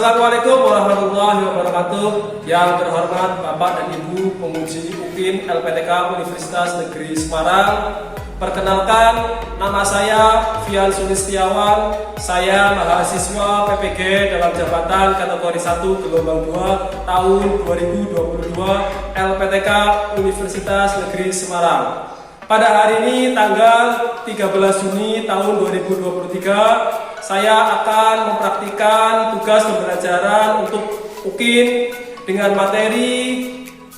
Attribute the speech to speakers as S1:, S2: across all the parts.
S1: Assalamualaikum warahmatullahi wabarakatuh. Yang terhormat Bapak dan Ibu penguji UPIN LPTK Universitas Negeri Semarang. Perkenalkan, nama saya Fian Sulistiawan. Saya mahasiswa PPG dalam jabatan kategori 1 gelombang 2 tahun 2022 LPTK Universitas Negeri Semarang. Pada hari ini tanggal 13 Juni tahun 2023 saya akan mempraktikkan tugas pembelajaran untuk UKIN dengan materi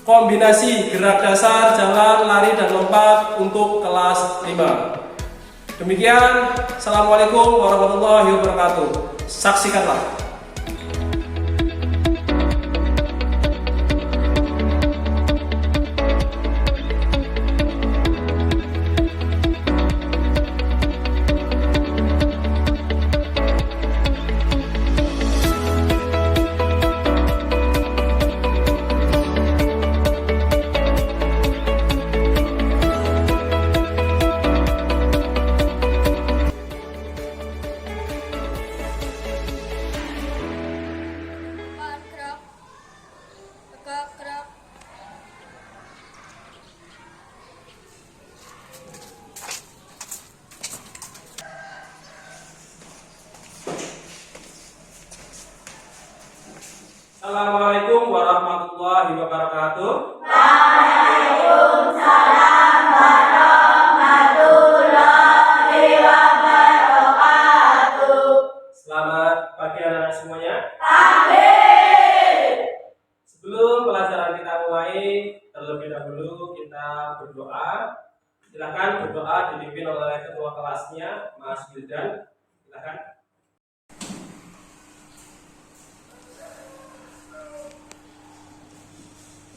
S1: kombinasi gerak dasar, jalan, lari, dan lompat untuk kelas 5. Demikian, Assalamualaikum warahmatullahi wabarakatuh. Saksikanlah. Assalamualaikum warahmatullahi wabarakatuh.
S2: Waalaikumsalam warahmatullahi wabarakatuh.
S1: Selamat pagi anak-anak semuanya.
S2: Amin.
S1: Sebelum pelajaran kita mulai, terlebih dahulu kita berdoa. Silakan berdoa dipimpin oleh ketua kelasnya, Mas Wildan. Silakan.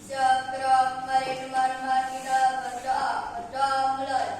S2: Segera mari teman-teman kita berdoa. Berdoa mulai.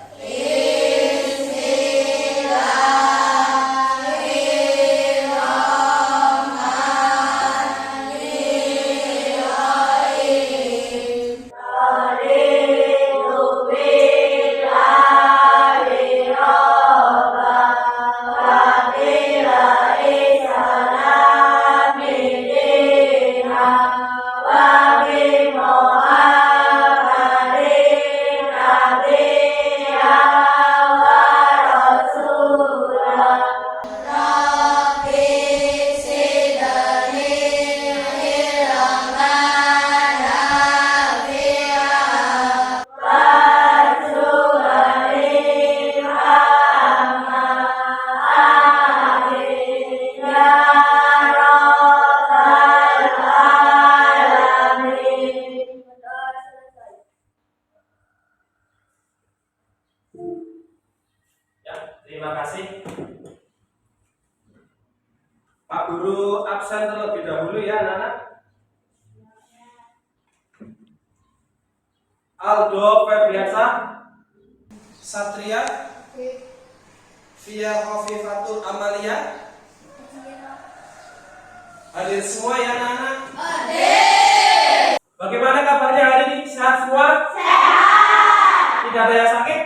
S1: Terima kasih. Pak Guru absen terlebih dahulu ya anak-anak. Aldo Febriansa, Satria, Via Hovifatul Amalia. Hadir semua ya anak-anak. Bagaimana kabarnya hari ini? Sehat semua? Sehat. Tidak ada yang sakit?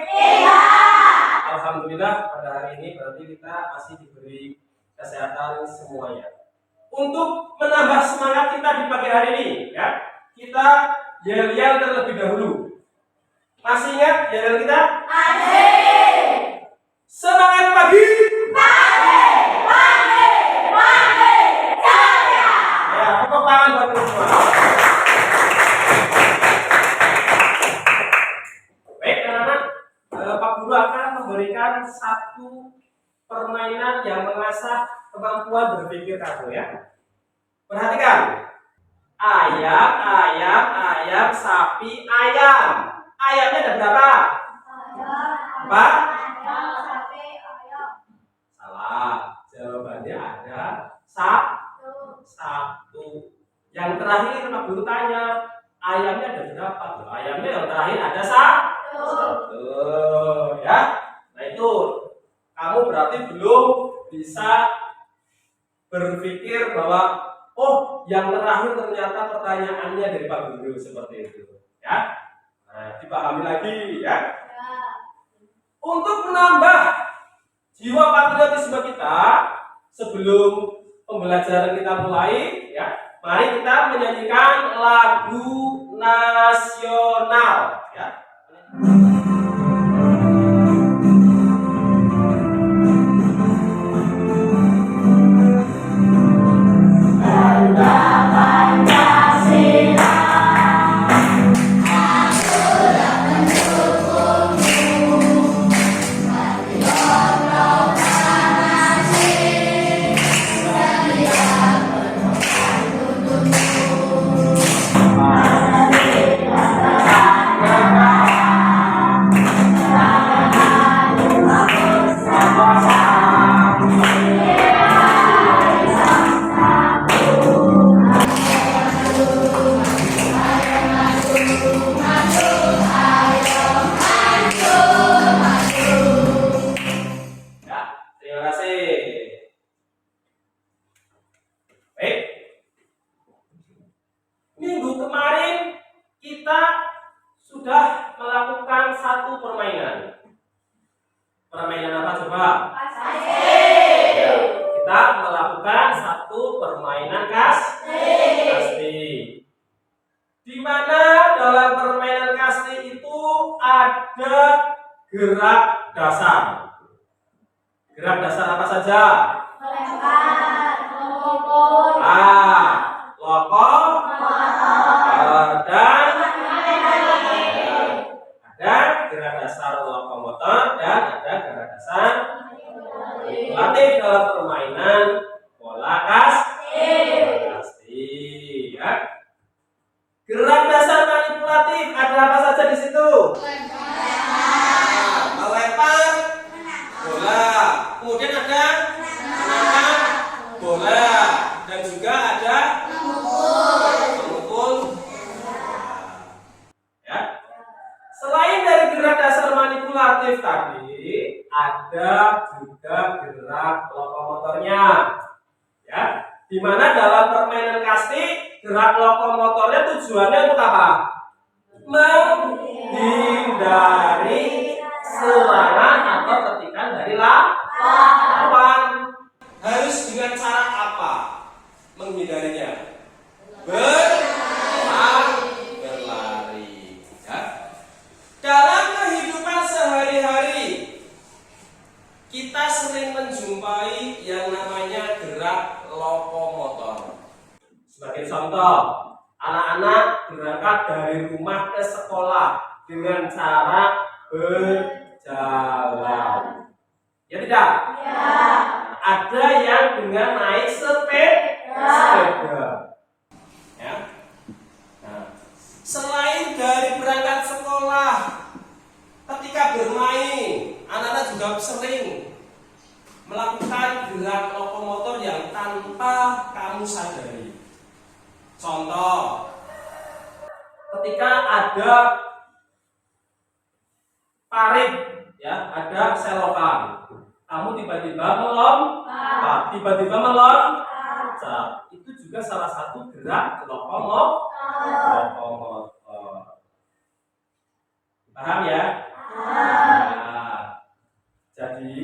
S1: Alhamdulillah pada hari ini berarti kita masih diberi kesehatan semuanya. Untuk menambah semangat kita di pagi hari ini, ya, kita yel-yel terlebih dahulu. Masih ingat yel-yel kita?
S2: Masih.
S1: Semangat pagi!
S2: Jaya.
S1: Ya, tepuk tangan buat kita semua. Baik anak-anak, Pak Guru akan memberikan satu permainan yang mengasah kemampuan berpikir kamu ya. Perhatikan. Ayam, ayam, ayam, sapi, ayam. Ayamnya ada berapa? Empat? Salah. Jawabannya ada satu. Yang terakhir Pak Guru tanya, ayamnya ada berapa? Ayamnya yang terakhir ada satu. Ya. Nah itu, kamu berarti belum bisa berpikir bahwa oh yang terakhir ternyata pertanyaannya dari Pak Guru seperti itu. Ya. Nah, dipahami lagi ya. Untuk menambah jiwa patriotisme kita sebelum pembelajaran kita mulai ya. Mari kita menyanyikan lagu nasional ya. Minggu kemarin kita sudah melakukan satu permainan. Permainan apa coba? Ya, kita melakukan satu permainan kasti. Di mana dalam permainan kasti itu ada gerak dasar. Gerak dasar apa saja? Lokomotor dan ada gerak dasar lokomotor dan ada gerak dasar manipulatif dalam permainan bola kasti ya. Gerak dasar manipulatif ada apa saja di situ? Melempar bola, kemudian ada menangkap bola dan juga ada memukul. Ya. Selain dari gerak dasar manipulatif tadi, ada juga gerak lokomotornya. Ya, di mana dalam permainan kasti gerak lokomotornya tujuannya untuk apa? Menghindari serangan atau ketikan dari lawan. Harus dengan cara apa menghindarinya? Berlari. Ya. Dalam kehidupan sehari-hari kita sering menjumpai yang namanya gerak lokomotor. Sebagai contoh, anak-anak berangkat dari rumah ke sekolah dengan cara berjalan. Ya tidak? Ya. Ada yang dengan naik sepeda. Ya. Nah, selain dari berangkat sekolah, ketika bermain, anak-anak juga sering melakukan gerak lokomotor yang tanpa kamu sadari. Contoh, ketika ada parit, ya, ada selokan, kamu tiba-tiba melompat, itu juga salah satu gerak lokomotor. Paham ya? Nah, jadi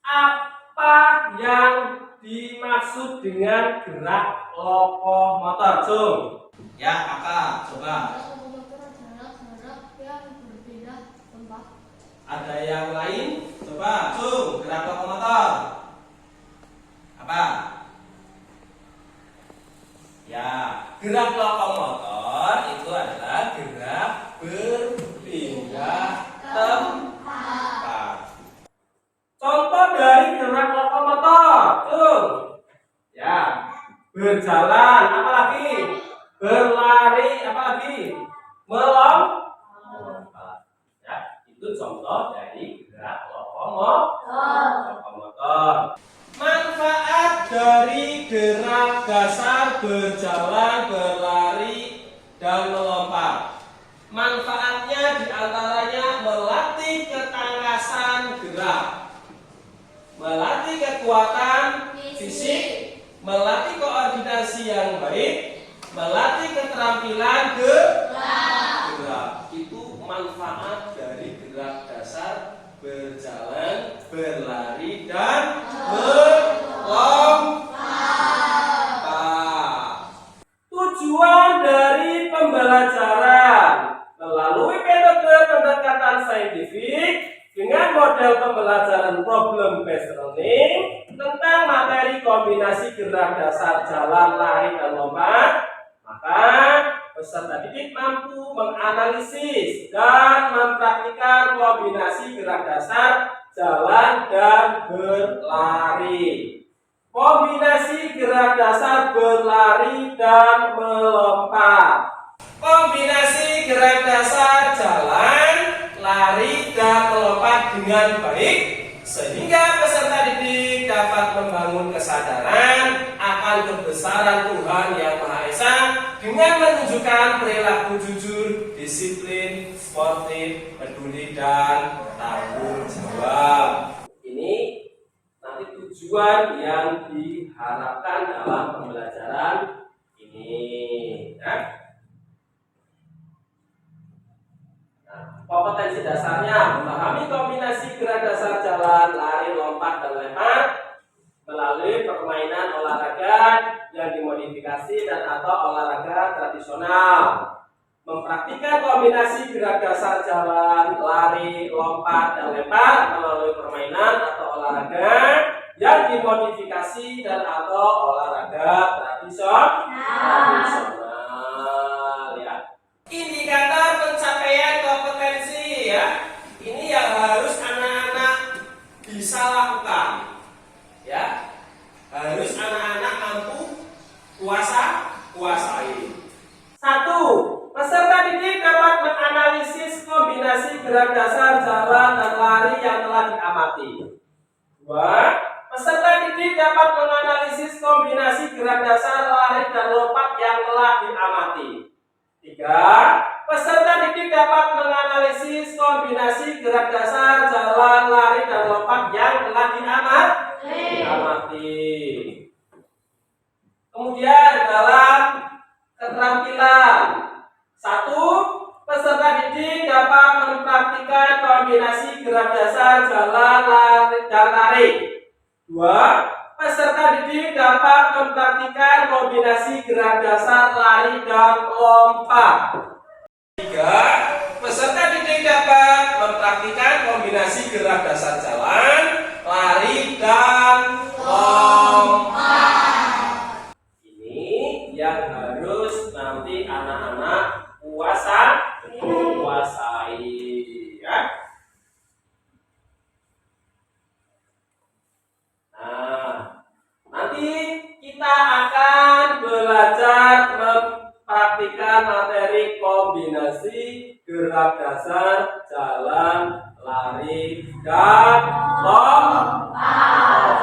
S1: apa yang dimaksud dengan gerak lokomotor, Cung? Ya, kakak, coba.
S2: Lokomotor adalah gerak yang berpindah tempat.
S1: Ada yang lain? Coba, Cung, gerak lokomotor. Apa? Ya, gerak lokomotor itu adalah gerak berpindah tempat. Contoh dari gerak lokomotor, Cung. Ya, berjalan, apa lagi? Berlari, apa lagi? Melompat. Ya, itu contoh dari gerak lokomotor. Manfaat dari gerak dasar berjalan, berlari, dan melompat. Manfaatnya diantaranya melatih ketangkasan gerak, melatih kekuatan fisik, melatih koordinasi yang baik, melatih keterampilan gerak. Itu manfaat dari gerak dasar berjalan, berlari, dan melompat. problem based learning tentang materi kombinasi gerak dasar jalan, lari, dan lompat, maka peserta didik mampu menganalisis dan mempraktikkan kombinasi gerak dasar jalan dan berlari. Kombinasi gerak dasar berlari dan melompat. Kombinasi gerak dasar jalan, lari, dan melompat dengan baik sehingga peserta didik dapat membangun kesadaran akan kebesaran Tuhan Yang Maha Esa dengan menunjukkan perilaku jujur, disiplin, sportif, peduli, dan tanggung jawab. Ini nanti tujuan yang diharapkan dalam pembelajaran ini, ya. Kompetensi dasarnya memahami kombinasi gerak dasar jalan, lari, lompat, dan lempar melalui permainan olahraga yang dimodifikasi dan atau olahraga tradisional. Mempraktikkan kombinasi gerak dasar jalan, lari, lompat, dan lempar melalui permainan atau olahraga yang dimodifikasi dan atau olahraga tradisional, ya. Indikator pencapaian kompetensi, ya. Ini yang harus anak-anak bisa lakukan, ya. Harus anak-anak mampu kuasai. 1. Peserta didik dapat menganalisis kombinasi gerak dasar jalan dan lari yang telah diamati. 2. Peserta didik dapat menganalisis kombinasi gerak dasar lari dan lompat yang telah diamati. 3. Peserta didik dapat menganalisis kombinasi gerak dasar jalan, lari, dan lompat yang telah diamati. Kemudian dalam keterampilan, 1. Peserta didik dapat mempraktikkan kombinasi gerak dasar jalan, lari, dan lari. 2. Peserta didik dapat mempraktikkan kombinasi gerak dasar lari dan lompat. 3. Peserta didik dapat mempraktikkan kombinasi gerak dasar jalan, lari, dan lompat. Ini yang harus nanti anak-anak kuasai, ya. Nanti kita akan belajar mempraktikkan materi kombinasi gerak dasar jalan, lari, dan lompat,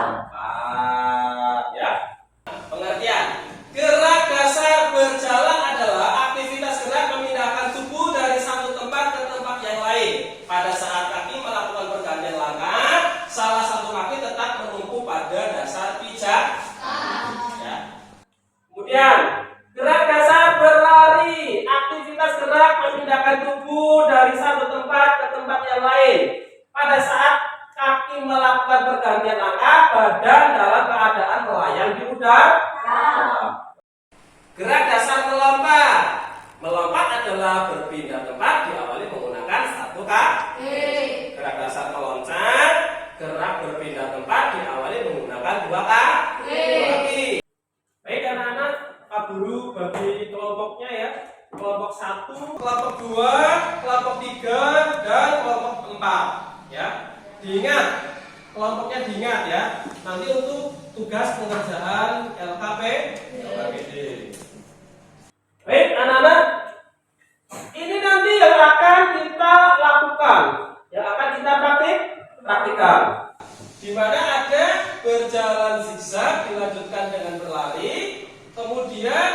S1: ya. Pengertian: gerak dasar berjalan adalah aktivitas gerak memindahkan tubuh dari satu tempat ke tempat yang lain. Pada saat kaki melakukan pergantian langkah, salah satu kaki tetap menumpu pada dasar pijak, ya. Kemudian gerak dasar berlari, aktivitas gerak memindahkan tubuh dari satu tempat ke tempat yang lain. Pada saat kaki melakukan pergantian langkah, badan dalam keadaan melayang di udara. Gerak dasar melompat. Melompat adalah berpindah tempat diawali menggunakan satu kaki. Gerak dasar meloncat, gerak berpindah tempat diawali menggunakan dua kaki. Baik anak-anak, Pak Guru bagi kelompoknya, ya. Kelompok 1, kelompok 2, kelompok 3, dan kelompok 4, ya. Diingat, kelompoknya diingat, ya. Nanti untuk tugas pengerjaan LKPD. Baik anak-anak, ini nanti yang akan kita lakukan, yang akan kita praktikkan. Di mana ada berjalan zigzag dilanjutkan dengan berlari, kemudian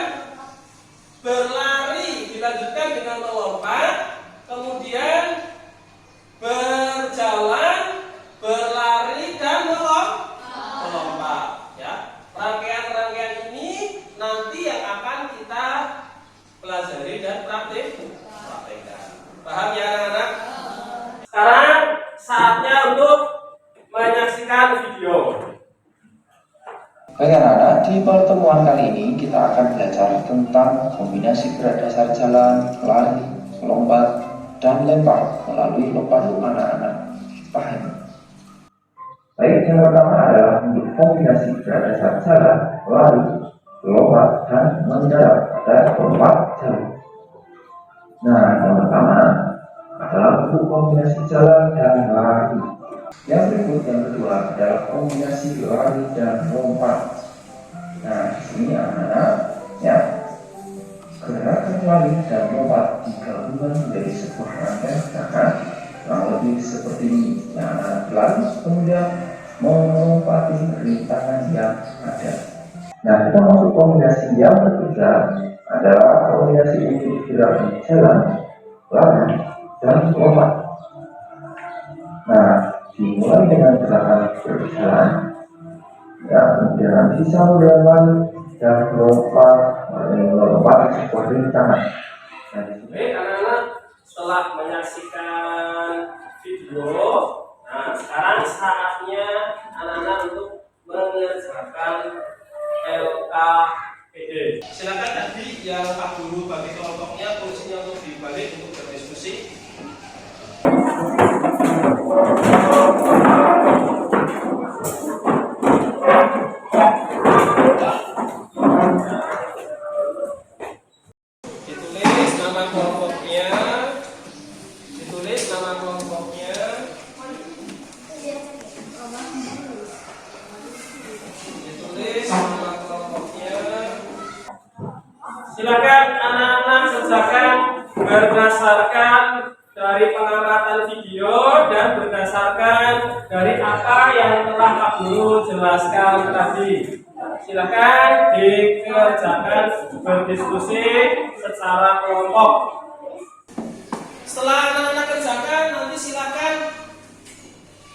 S1: berlari dilanjutkan dengan melompat, kemudian berjalan, berlari, dan melompat, ya. Rangkaian-rangkaian ini nanti yang akan kita pelajari dan praktekkan. Paham ya anak-anak? Sekarang saatnya untuk menyaksikan video.
S3: Baik anak-anak, di pertemuan kali ini kita akan belajar tentang kombinasi gerak dasar jalan, lari, lompat, dan lempar melalui lompat anak-anak. Paham? Baik, yang pertama adalah untuk kombinasi berdasar jalan, lari, lompat, dan mendarat pada lompat jalan. Nah, yang pertama adalah untuk kombinasi jalan dan lari. Yang berikut yang kedua adalah kombinasi lari dan lompat. Nah, di sini anak-anak ya, gerakan lari dan lompat digabungkan menjadi sebuah rangkaian gerakan kurang lebih seperti ini. Yang anak lari kemudian melompati rintangan yang ada. Nah, kita masuk kombinasi yang ketiga adalah kombinasi untuk gerakan jalan, lari, dan lompat. Nah, dimulai dengan gerakan berjalan, ya, kemudian nanti sambung lari dan melompat sebuah rintangan.
S1: Baik anak-anak, setelah menyaksikan video, nah sekarang saatnya anak-anak untuk mengerjakan LKPD. Silakan tadi yang Pak Guru bagi kelompoknya, fungsinya untuk dibalik untuk berdiskusi. Ditulis nama kelompoknya, ditulis nama kelompoknya. Ditulis nama kelompoknya. Silakan anak-anak kerjakan berdasarkan dari pengamatan video dan berdasarkan dari apa yang telah Pak Guru jelaskan tadi. Silakan dikerjakan berdiskusi secara kelompok. Setelah anak-anak kerjakan, nanti silakan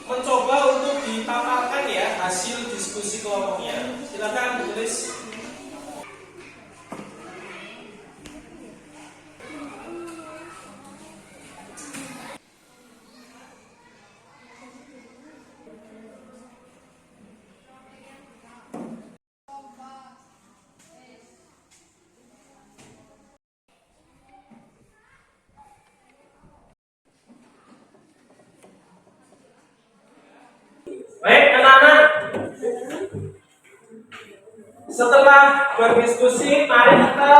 S1: mencoba untuk dipaparkan ya hasil diskusi kelompoknya. Silakan ditulis. Baik anak-anak, setelah berdiskusi, mari kita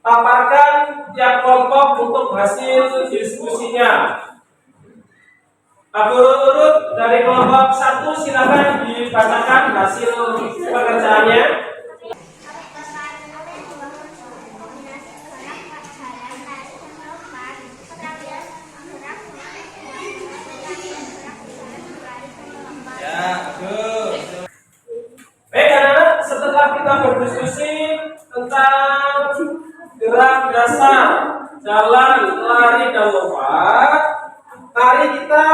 S1: paparkan tiap kelompok untuk hasil diskusinya. Pak Guru urut dari kelompok 1, silakan dibacakan hasil pekerjaannya. Baik anak-anak, setelah kita berdiskusi tentang gerak dasar, jalan, lari, dan lompat, mari kita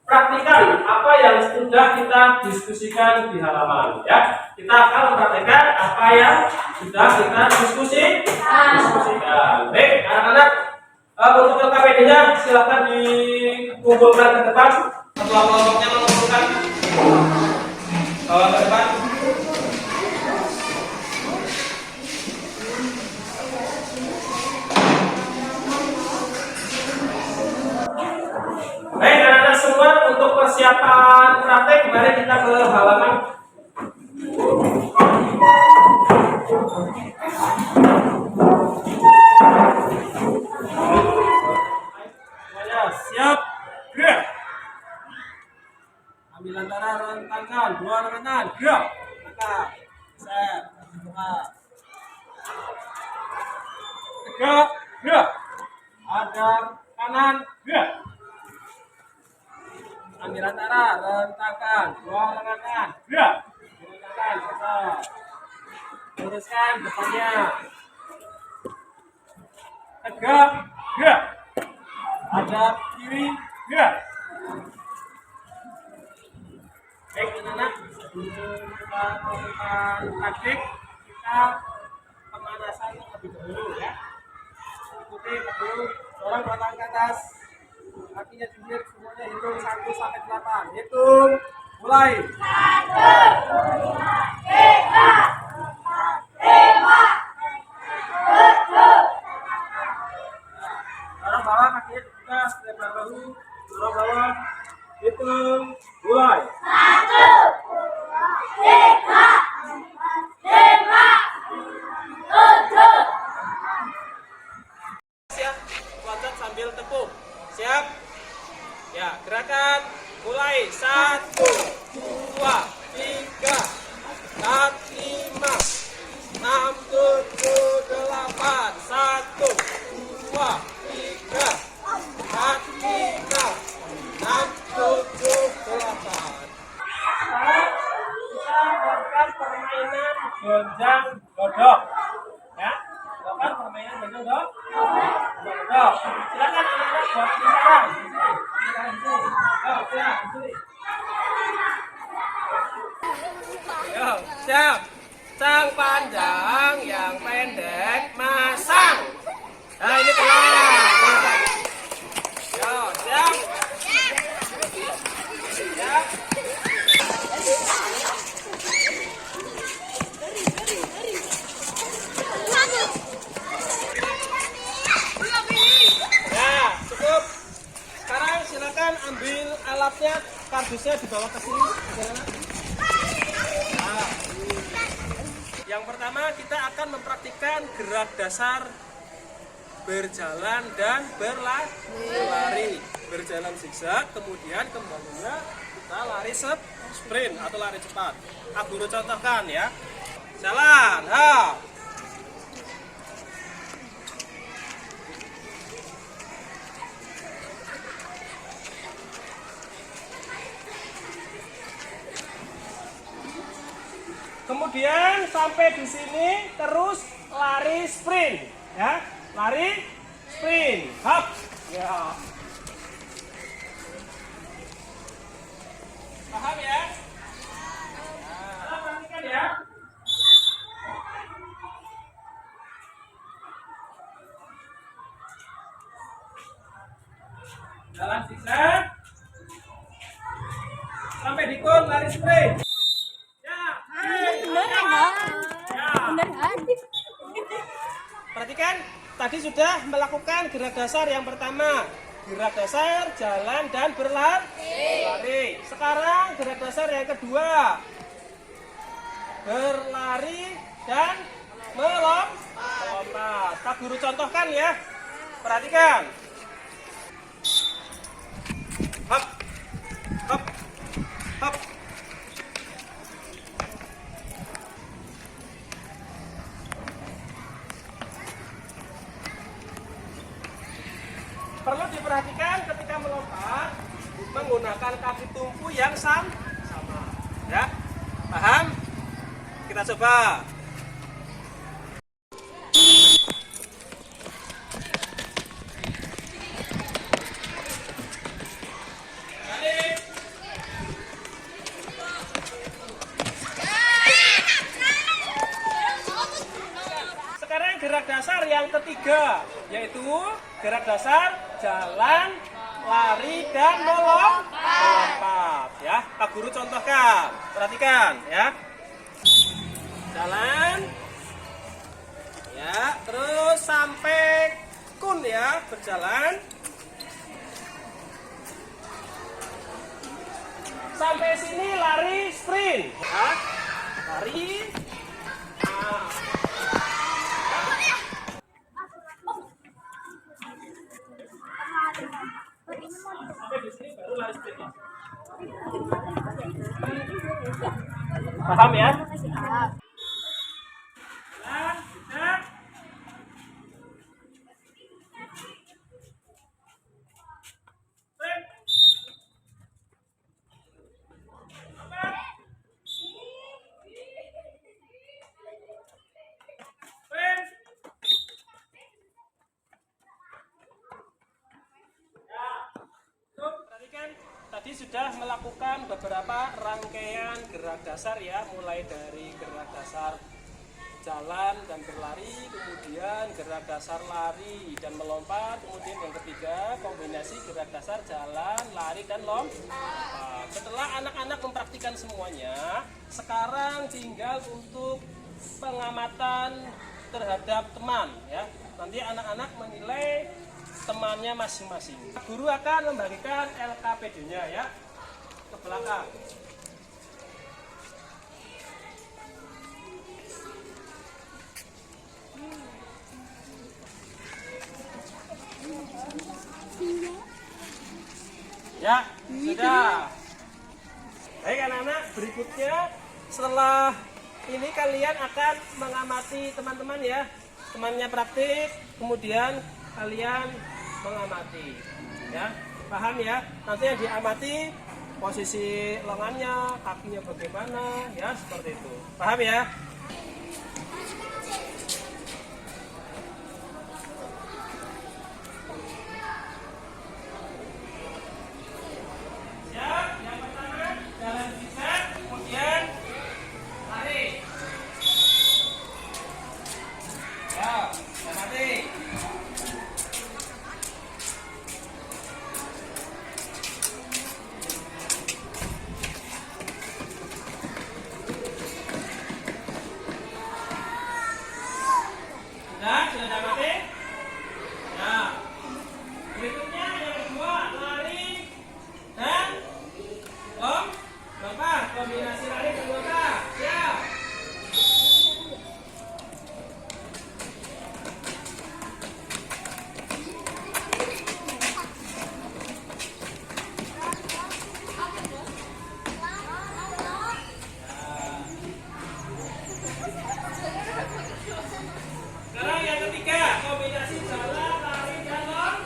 S1: praktikkan apa yang sudah kita diskusikan di halaman. Ya, kita akan mempraktikkan apa yang sudah kita diskusikan. Baik anak-anak, untuk LKPD-nya silakan dikumpulkan ke depan. Ketua kelompoknya mengumpulkan ke depan. Baik anak-anak semua, untuk persiapan praktek, mari kita ke halaman. Semuanya siap? Gerak. Ambil antara rentangkan, 2 rentangkan, gerak. Angkat, set, buka. Tegak, gerak. Hadap kanan, gerak. Ambil antara rentangkan, 2 rentangkan, gerak. Rentangkan, set. Luruskan depannya. Tegak, gerak. Hadap kiri, gerak. Baik anak-anak, sebelum kita melakukan praktik, kita pemanasan terlebih dahulu ya. Ikuti dulu, dorong 2 tangan ke atas, kakinya jungkir, semuanya hitung 1 sampai 8. Hitung, mulai. 1, 2, 3, 4, 5, 6, 7. Dorong bawah kakinya juga, lebar bahu, dorong bawah. Hitung. Dihitung, mulai. Siap, loncat sambil tepuk. Siap? Ya, gerakan mulai. 1, 2, 3, 4, 5, 6, 7, 8. 1, 2, 3, 4, 5, 6, 7, 8. Sekarang kita melakukan permainan gonjang godok. Ya, lakukan permainan gonjang godok. Silakan anak-anak buat lingkaran. Yo, siap. Yang panjang, yang pendek, masang. Nah, ini kelar. Yo, siap. Siap. Ya, cukup. Sekarang silakan ambil alatnya, kardusnya dibawa ke sini. Nah, yang pertama kita akan mempraktikkan gerak dasar berjalan dan berlari. Berjalan zigzag, kemudian kembalinya kita lari sprint atau lari cepat. Aku guru contohkan ya. Jalan, ha. Kemudian sampai di sini terus lari sprint, ya, lari sprint, hop, ya. Paham ya? Nah, perhatikan ya. Jalan zigzag sampai di kon lari sprint. Perhatikan, tadi sudah melakukan gerak dasar yang pertama. Gerak dasar, jalan, dan berlari. Sekarang gerak dasar yang kedua. Berlari dan melompat. Pak guru contohkan ya. Perhatikan. Hop, hop, hop. Perlu diperhatikan ketika melompat menggunakan kaki tumpu yang sama, ya, paham? Kita coba. Sekarang gerak dasar yang ketiga, yaitu gerak dasar jalan, lari, dan melompat. Ya, Pak Guru contohkan. Perhatikan, ya. Jalan, ya, terus sampai kun ya, berjalan. Sampai sini lari sprint, ya. Lari. Nah. Sampai di sini baru lari sprint. Paham ya? Nah, bisa. Sprint. Sprint. Perhatikan, tadi sudah melakukan beberapa rangkaian gerak dasar ya, mulai dari gerak dasar jalan dan berlari, kemudian gerak dasar lari dan melompat, kemudian yang ketiga kombinasi gerak dasar jalan, lari dan lompat. Setelah anak-anak mempraktikkan semuanya, sekarang tinggal untuk pengamatan terhadap teman ya. Nanti anak-anak menilai temannya masing-masing. Guru akan membagikan LKPD-nya ya. ke belakang. Ya, sudah. Baik anak-anak, berikutnya setelah ini kalian akan mengamati teman-teman ya. Temannya praktik, kemudian kalian mengamati. Ya, paham ya? Nanti yang diamati posisi lengannya, kakinya bagaimana, ya seperti itu. Paham ya? Sudah mati? Ya. Berikutnya yang kedua, lari dan lompat. Kombinasi lari dan lompat. Siap. Sekarang yang ketiga, kombinasi jalan, lari, dan lompat.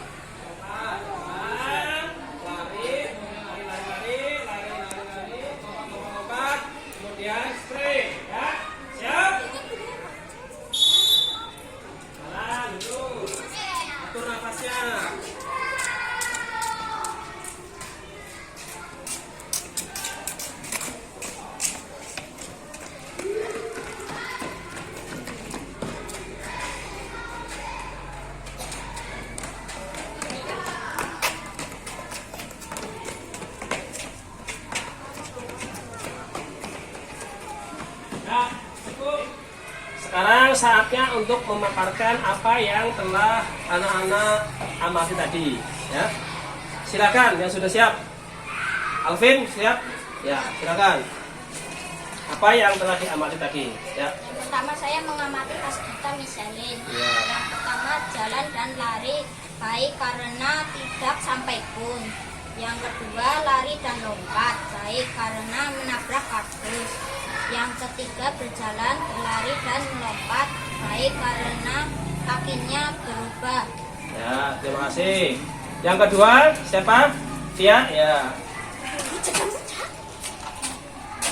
S1: Lari, lompat, kemudian sprint. Ya, siap. Jalan dulu. Atur nafasnya. Ya, cukup. Sekarang saatnya untuk memaparkan apa yang telah anak-anak amati tadi. Ya, silakan yang sudah siap. Alvin siap? Ya, silakan. Apa yang telah diamati tadi? Ya.
S4: Pertama saya mengamati tas kita misalin.
S1: Ya.
S4: Yang pertama jalan dan lari baik karena tidak sampai pun. Yang kedua lari dan lompat baik karena menabrak kardus. Yang ketiga berjalan, berlari dan melompat baik karena kakinya berubah.
S1: Ya, terima kasih. Yang kedua siapa? Tia? Ya.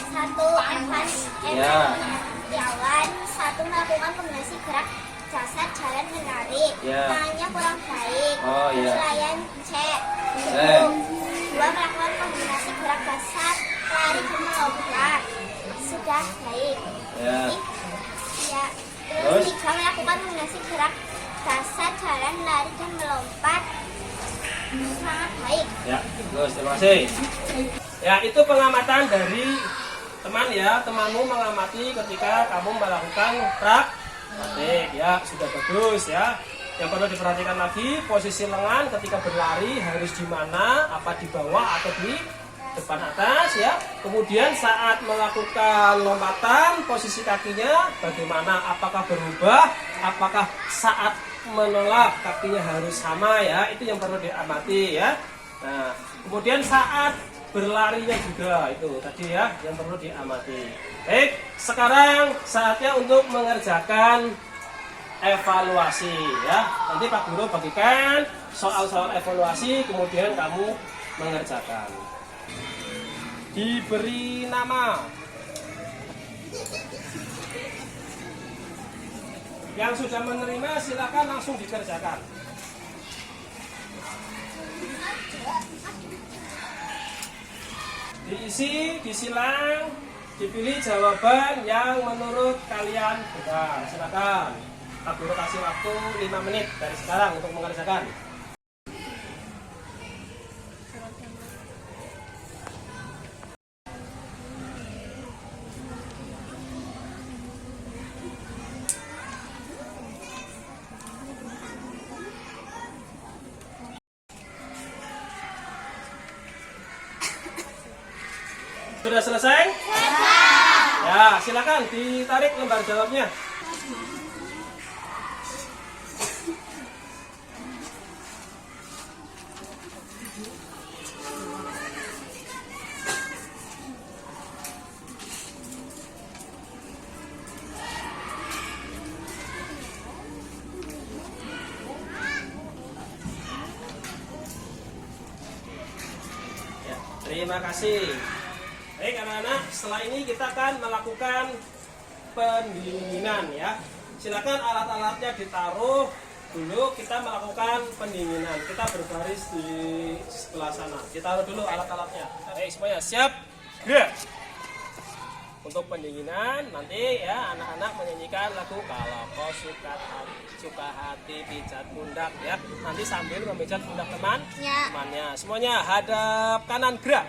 S4: Satu Evan
S1: Ya.
S4: jalan, satu melakukan kombinasi gerak jasad jalan dan lari.
S1: Ya.
S4: Tangannya kurang baik.
S1: Oh, ya.
S4: Penilaian cek.
S1: Eh.
S4: Dua melakukan kombinasi gerak jasad lari dan melompat. Sudah baik.
S1: Ya.
S4: Ya.
S1: Terus?
S4: Terus tiga melakukan kombinasi gerak jasad jalan lari dan melompat. Sangat baik.
S1: Ya, bagus, terima kasih. Ya, itu pengamatan dari teman ya, temanmu mengamati ketika kamu melakukan praktik. Ya, sudah bagus ya. Yang perlu diperhatikan lagi, posisi lengan ketika berlari harus di mana, apa di bawah atau di depan atas ya. Kemudian saat melakukan lompatan, posisi kakinya bagaimana, apakah berubah, apakah saat menolak kakinya harus sama ya, itu yang perlu diamati ya. Nah, kemudian saat berlarinya juga itu tadi ya yang perlu diamati. Baik, sekarang saatnya untuk mengerjakan evaluasi ya. Nanti Pak Guru bagikan soal-soal evaluasi, kemudian kamu mengerjakan. Diberi nama. Yang sudah menerima silakan langsung dikerjakan. Diisi, disilang, dipilih jawaban yang menurut kalian benar. Silakan. Pak Guru kasih waktu 5 menit dari sekarang untuk mengerjakan. Sudah selesai? Ya, silakan ditarik lembar jawabnya. Ya, terima kasih. Baik anak-anak, setelah ini kita akan melakukan pendinginan ya. Silakan alat-alatnya ditaruh dulu, kita melakukan pendinginan. Kita berbaris di sebelah sana. Ditaruh dulu alat-alatnya. Baik semuanya siap? Gerak. Untuk pendinginan nanti ya anak-anak menyanyikan lagu Kalau Kau Suka Hati Pijat Pundak ya. Nanti sambil memijat pundak temannya. Semuanya hadap kanan, gerak.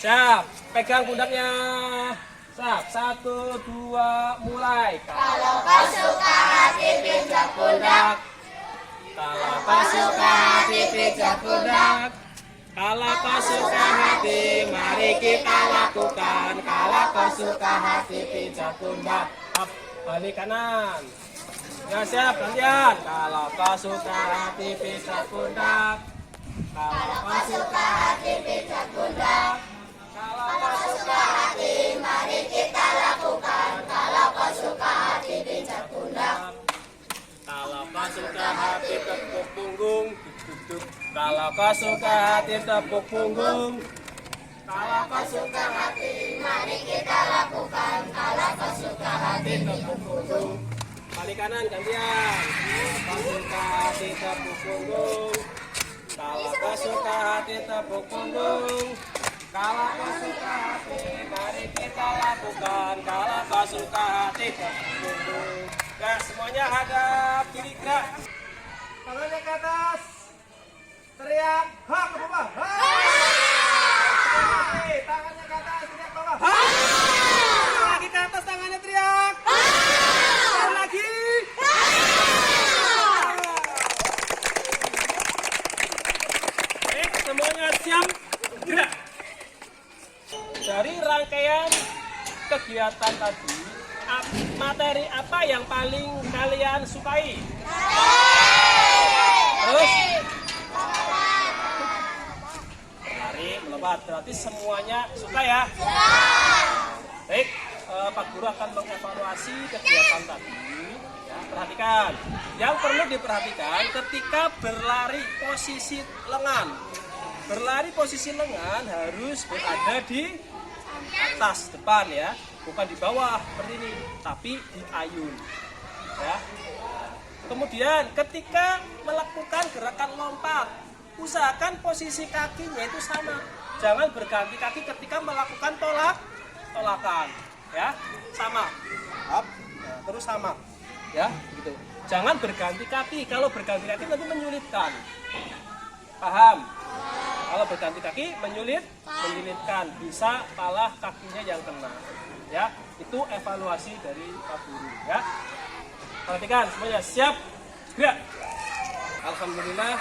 S1: Siap, pegang pundaknya. Siap, 1, 2, mulai.
S4: Kalau kau suka hati pijat pundak.
S1: Kalau kau suka hati pijat pundak. Kalau kau suka hati, mari kita lakukan. Kalau kau suka hati pijat pundak. Up, balik kanan. Ya siap, gantian. Kalau kau suka hati pijat pundak. Kalau kau suka hati pijat pundak. Kalau kau suka hati, mari kita lakukan. Kalau kau suka hati pijat pundak. Kalau kau suka hati tepuk punggung. Kalau kau suka hati tepuk punggung. Kalau kau suka hati, mari kita lakukan. Kalau kau suka hati tepuk punggung. Balik kanan gantian. Kau suka hati tepuk punggung. Kalau kau suka hati tepuk punggung. Kalau kau suka hati, mari kita lakukan. Kalau kau suka hati tepuk punggung. Ya semuanya hadap kiri gerak. Tangannya ke atas. Teriak, ha ke bawah, ha. Tangannya ke atas, teriak bawah, ha. Lagi ke atas tangannya teriak, ha. Lagi, ha. Semuanya siap, gerak. Dari rangkaian kegiatan tadi, materi apa yang paling kalian sukai? Terus? Melompat, berarti semuanya suka ya? Baik, Pak Guru akan mengevaluasi kegiatan tadi ya, perhatikan, yang perlu diperhatikan ketika berlari posisi lengan. Berlari posisi lengan harus berada di atas depan ya, bukan di bawah seperti ini, tapi di ayun ya. Kemudian ketika melakukan gerakan lompat, usahakan posisi kakinya itu sama. Jangan berganti kaki ketika melakukan tolakan. Ya, sama. Up. Nah, terus sama. Ya, gitu. Jangan berganti kaki. Kalau berganti kaki nanti menyulitkan. Paham? Kalau berganti kaki menyulitkan. Bisa malah kakinya yang kena. Ya, itu evaluasi dari Pak Guru. Ya. Perhatikan semuanya, siap. Gerak. Alhamdulillah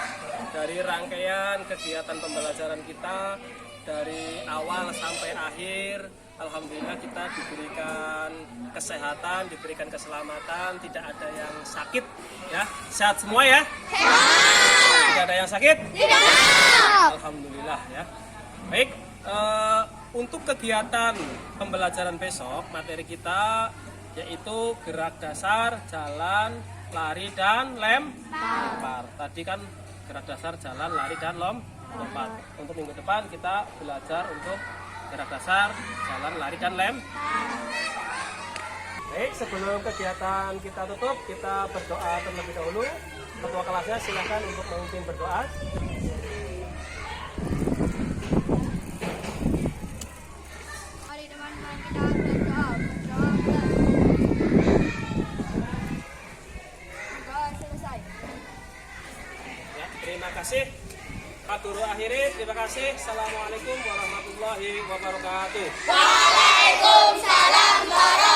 S1: dari rangkaian kegiatan pembelajaran kita dari awal sampai akhir, alhamdulillah kita diberikan kesehatan, diberikan keselamatan, tidak ada yang sakit ya. Sehat semua ya? Sehat. Tidak ada yang sakit? Tidak. Alhamdulillah ya. Baik, untuk kegiatan pembelajaran besok materi kita yaitu gerak dasar, jalan, lari dan lempar. Tadi kan gerak dasar, jalan, lari dan lompat. Untuk minggu depan kita belajar untuk gerak dasar, jalan, lari dan lempar. Baik, sebelum kegiatan kita tutup, kita berdoa terlebih dahulu. Ketua kelasnya silakan untuk memimpin berdoa.
S2: Mari teman-teman kita berdoa. Selesai.
S1: Ya, terima kasih. Pak Guru akhiri, terima kasih. Assalamualaikum warahmatullahi wabarakatuh.
S4: Waalaikumsalam warahmatullahi wabarakatuh.